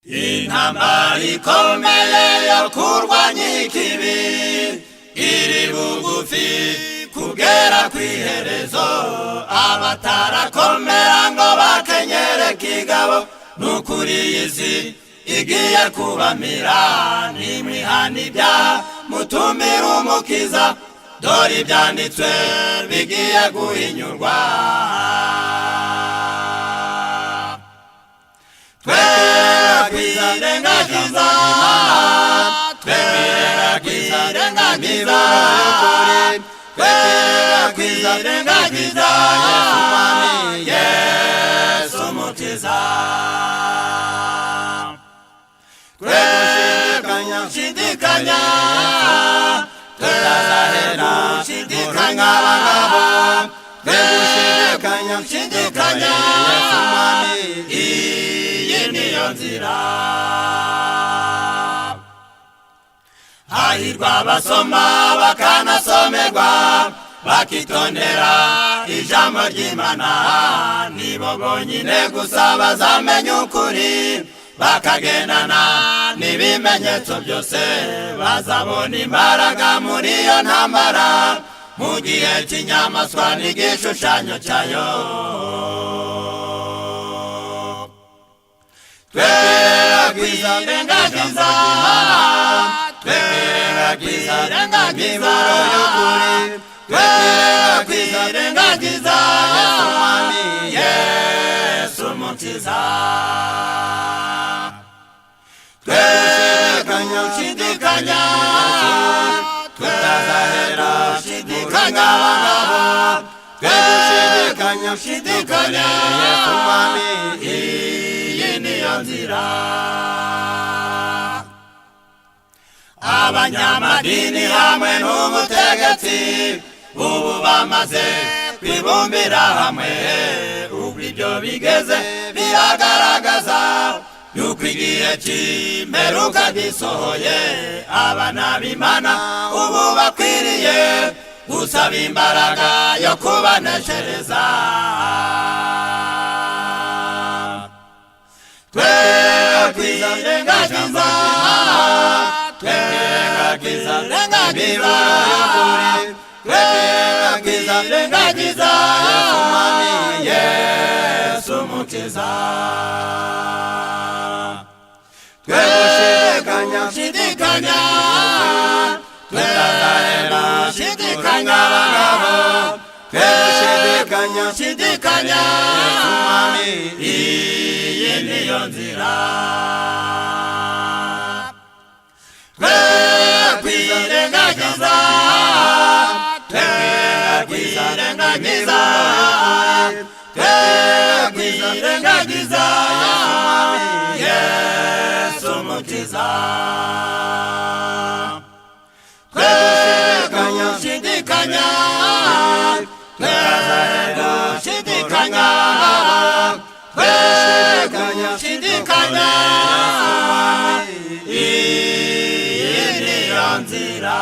intambara ikomeye yo kurwanya ikibi iri bugufi kugera kw'iherezo abatarakomera ngo bakenyere kigabo n'ukuri isi igiye kubamira nimwihana ibyaha mutumira umukiza dore ibyanditswe bigiye guhinyurwa twirengagiza twirengagiza twirengagiza Yesu umukiza shidikanya tutazahera shidikanya shidikanya iyi niyo nzira hahirwa abasoma bakanasomerwa bakitondera ijambo ry'Imana nibo bonyine gusa bazamenya ukuri bakagendana n'ibimenyetso byose bazabona imbaraga muri iyo ntambara mu gihe cy'inyamaswa n'igishushanyo cyayo twirengagiza imiburo y'ukuri twirengagiza Yesu umukiza shidikanya tutazahera shidikanya shidikanya iyi niyo nzira abanyamadini hamwe n'ubutegetsi ubu bamaze kwibumbira hamwe ubwo ibyo bigeze biragaragaza yuko igihe cy'imperuka gisohoye abana b'Imana ubu bakwiriye gusaba imbaraga yo kubaneshereza twirengagiza imiburo y'ukuri twirengagiza Yesu umukiza shidikanya tutazahera shidikanya shidikanya iyi niyo nzira twirengagiza Yesu umukiza shidikanya shidikanya shidikanya iyi niyo nzira